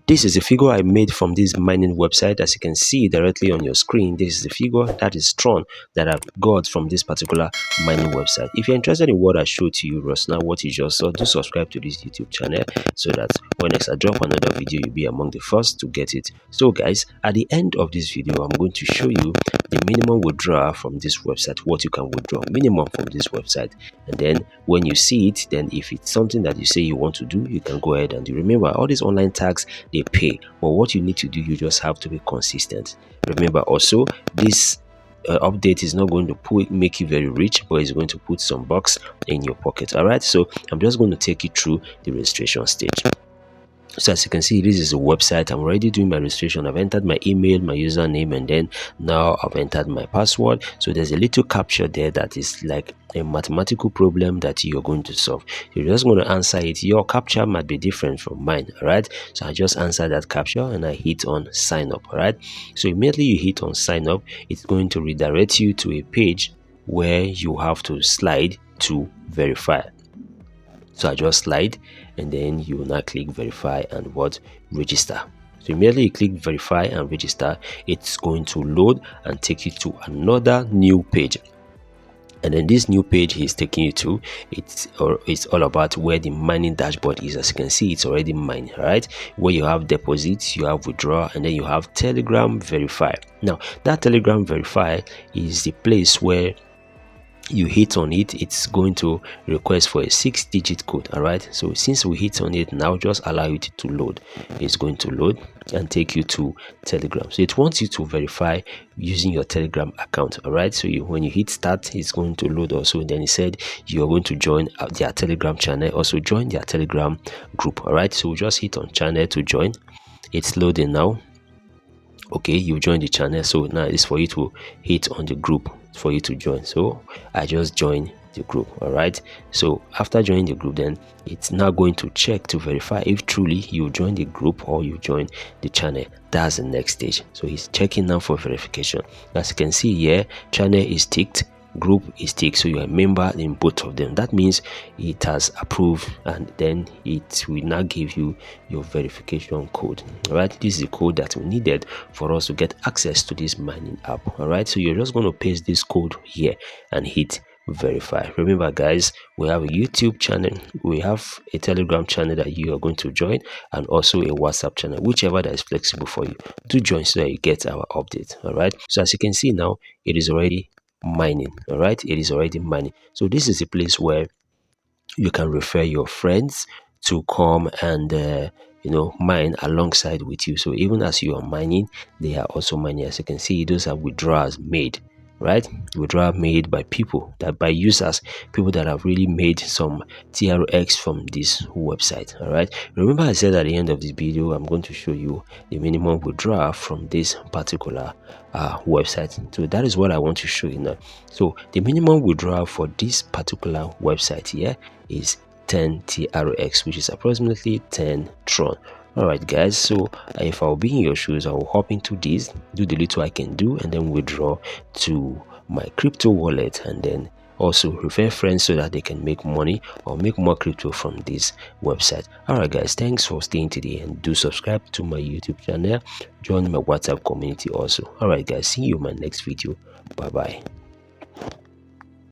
this is the figure I made from this mining website. As you can see directly on your screen, this is the figure that is Tron that I've got from this particular mining website. If you're interested in what I showed to you right now, what you just saw, do subscribe to this YouTube channel so that when next I drop another video, you'll be among the first to get it. So guys, at the end of this video, I'm going to show you the minimum withdrawal from this website, what you can withdraw minimum from this website. And then when you see it, then if it's something that you say you want to do, you can go ahead and do. Remember, all these online tags, they pay, but what you need to do, you just have to be consistent. Remember also, this update is not going to make you very rich, but it's going to put some bucks in your pocket. All right, so I'm just going to take you through the registration stage. So as you can see, this is a website. I'm already doing my registration. I've entered my email, my username, and then now I've entered my password. So there's a little captcha there that is like a mathematical problem that you're going to solve. You're just going to answer it. Your captcha might be different from mine. All right, so I just answer that captcha and I hit on sign up. All right, so immediately you hit on sign up, it's going to redirect you to a page where you have to slide to verify. So I just slide, and then you will now click verify and what register. So immediately you click verify and register, it's going to load and take you to another new page. And then this new page is taking you to, it's all about where the mining dashboard is. As you can see, it's already mined, right? Where you have deposits, you have withdrawal, and then you have Telegram verify. Now that Telegram verify is the place where you hit on it, it's going to request for a 6-digit code. All right, so since we hit on it now, just allow it to load. It's going to load and take you to Telegram. So it wants you to verify using your Telegram account. All right, so when you hit start, it's going to load also. And then it said you're going to join their Telegram channel, also join their Telegram group. All right, so we just hit on channel to join. It's loading now. Okay, you join the channel, so now it's for you to hit on the group for you to join. So I just joined the group. All right, so after joining the group, then it's now going to check to verify if truly you join the group or you join the channel. That's the next stage. So he's checking now for verification. As you can see here, channel is ticked, group is ticked, so you're a member in both of them. That means it has approved, and then it will now give you your verification code. All right, this is the code that we needed for us to get access to this mining app. All right, so you're just going to paste this code here and hit verify. Remember guys, we have a YouTube channel, we have a Telegram channel that you are going to join, and also a WhatsApp channel, whichever that is flexible for you. Do join so that you get our update. All right, so as you can see now, it is already mining. All right, it is already mining. So this is a place where you can refer your friends to come and mine alongside with you. So even as you are mining, they are also mining. As you can see, those are withdrawals made, right? Withdrawal made by people, that by users, people that have really made some TRX from this website. All right, remember I said at the end of this video, I'm going to show you the minimum withdrawal from this particular website. So that is what I want to show you now. So the minimum withdrawal for this particular website here is 10 TRX, which is approximately 10 Tron. All right guys, so if I'll be in your shoes, I'll hop into this, do the little I can do, and then withdraw to my crypto wallet, and then also refer friends so that they can make money or make more crypto from this website. All right guys, thanks for staying today, and do subscribe to my YouTube channel, join my WhatsApp community also. All right guys, see you in my next video. Bye bye.